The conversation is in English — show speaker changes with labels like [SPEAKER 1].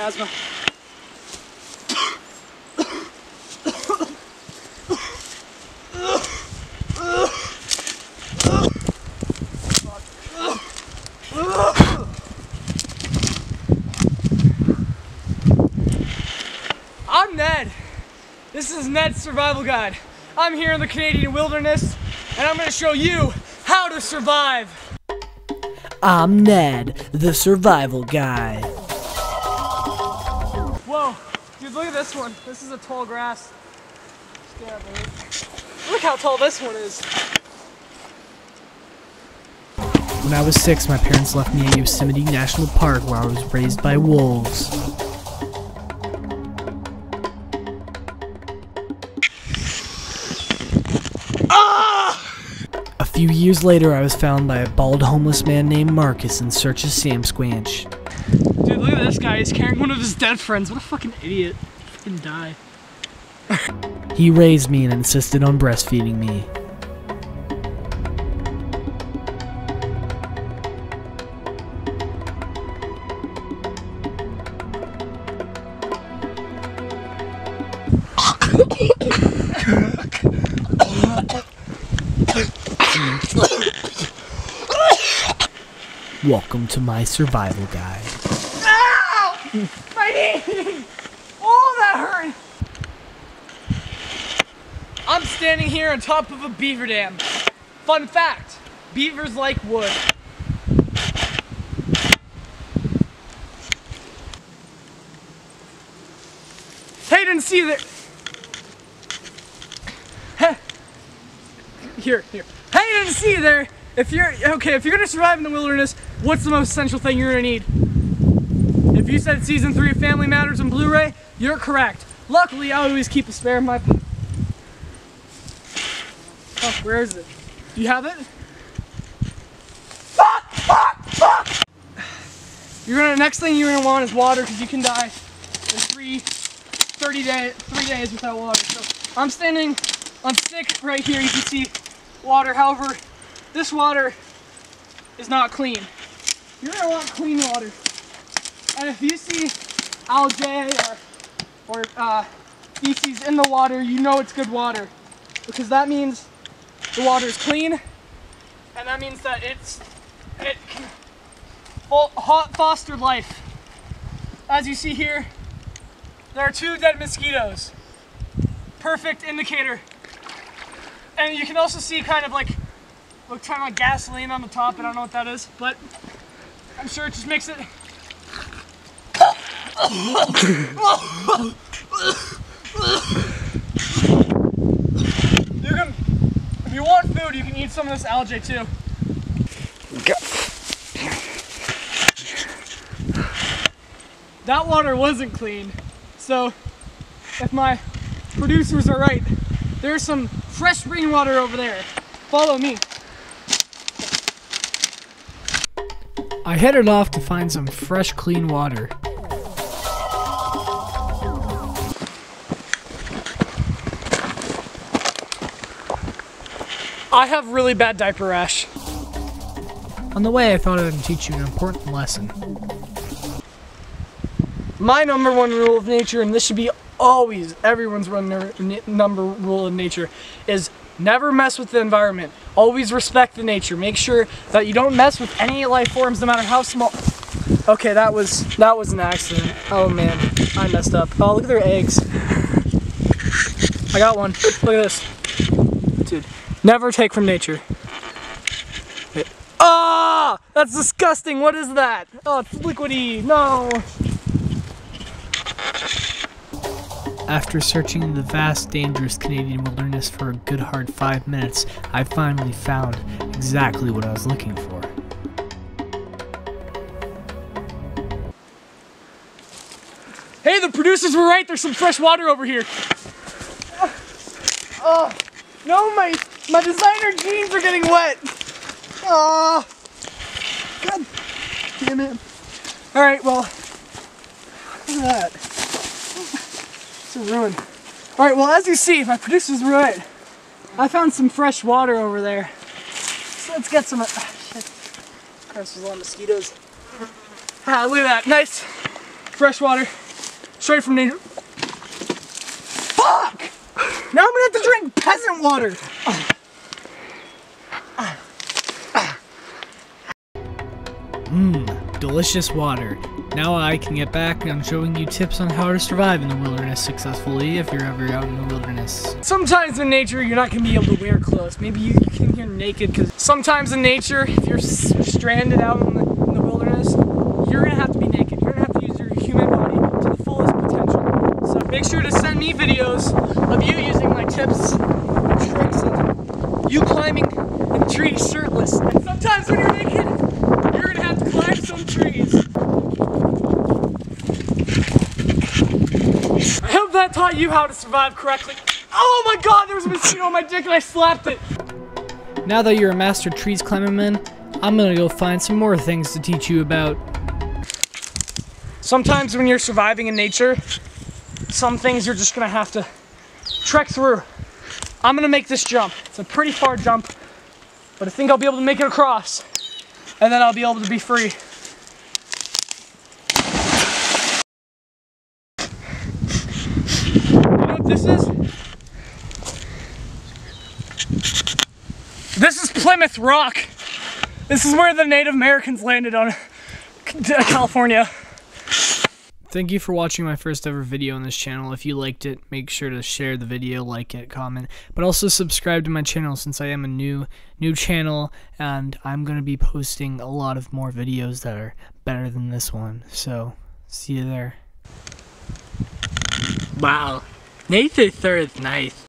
[SPEAKER 1] asthma. I'm Ned. This is Ned's Survival Guide. I'm here in the Canadian wilderness, and I'm going to show you how to survive.
[SPEAKER 2] I'm Ned, the Survival Guy.
[SPEAKER 1] Whoa, dude, look at this one. This is a tall grass. Look how tall this one is.
[SPEAKER 2] When I was 6, my parents left me at Yosemite National Park where I was raised by wolves. A few years later, I was found by a bald homeless man named Marcus in search of Sam Squanch.
[SPEAKER 1] Dude, look at this guy. He's carrying one of his dead friends. What a fucking idiot. Fucking die.
[SPEAKER 2] He raised me and insisted on breastfeeding me. Welcome to my survival guide.
[SPEAKER 1] Ow! My knee! Oh, that hurt! I'm standing here on top of a beaver dam. Fun fact, beavers like wood. Hey, didn't see that. Here. Hey, didn't see you there. If you're gonna survive in the wilderness, what's the most essential thing you're gonna need? If you said season 3 of Family Matters on Blu-ray, you're correct. Luckily, I always keep a spare in my. Oh, where is it? Do you have it? Fuck! Next thing you're gonna want is water, because you can die in 3 days without water. So I'm standing on stick right here. You can see water. However, this water is not clean. You're gonna want clean water. And if you see algae or feces in the water, you know it's good water, because that means the water is clean, and that means that it can foster life. As you see here, there are 2 dead mosquitoes. Perfect indicator. And you can also see kind of like gasoline on the top. I don't know what that is, but I'm sure it just makes it. If you want food, you can eat some of this algae too. That water wasn't clean, so if my producers are right, there's some fresh spring water over there. Follow me.
[SPEAKER 2] I headed off to find some fresh, clean water.
[SPEAKER 1] I have really bad diaper rash.
[SPEAKER 2] On the way, I thought I would teach you an important lesson.
[SPEAKER 1] My number 1 rule of nature, and this should be always everyone's number rule of nature, is never mess with the environment. Always respect the nature. Make sure that you don't mess with any life forms, no matter how small. Okay, that was an accident. Oh man, I messed up. Oh, look at their eggs. I got one. Look at this. Dude, never take from nature. Ah! Oh, that's disgusting. What is that? Oh, it's liquidy. No.
[SPEAKER 2] After searching the vast, dangerous Canadian wilderness for a good hard 5 minutes, I finally found exactly what I was looking for.
[SPEAKER 1] Hey, the producers were right. There's some fresh water over here. Oh, no, my designer jeans are getting wet. Oh, God damn it. All right, well, look at that. It's a ruin. All right, well, as you see, my producers were right. I found some fresh water over there. So let's get some. Shit. Christ, there's a lot of mosquitoes. Ah, look at that. Nice fresh water, straight from nature. Fuck! Now I'm gonna have to drink peasant water.
[SPEAKER 2] Delicious water. Now I can get back on showing you tips on how to survive in the wilderness successfully if you're ever out in the wilderness.
[SPEAKER 1] Sometimes in nature, you're not gonna be able to wear clothes. Maybe you came here naked, because sometimes in nature, if you're stranded out in the wilderness, you're gonna have to be naked. You're gonna have to use your human body to the fullest potential. So make sure to send me videos of you using my tips and tricks and you climbing in trees shirtless. And sometimes when you're naked, you're gonna have to climb some trees. I hope that taught you how to survive correctly. Oh my god, there was a mosquito on my dick and I slapped it.
[SPEAKER 2] Now that you're a master trees climber man, I'm gonna go find some more things to teach you about.
[SPEAKER 1] Sometimes when you're surviving in nature, some things you're just gonna have to trek through. I'm gonna make this jump. It's a pretty far jump, but I think I'll be able to make it across. And then I'll be able to be free. You know what this is? This is Plymouth Rock. This is where the Native Americans landed on California.
[SPEAKER 2] Thank you for watching my first ever video on this channel. If you liked it, make sure to share the video, like it, comment, but also subscribe to my channel since I am a new channel and I'm going to be posting a lot of more videos that are better than this one. So, see you there.
[SPEAKER 1] Wow, nature sure is nice.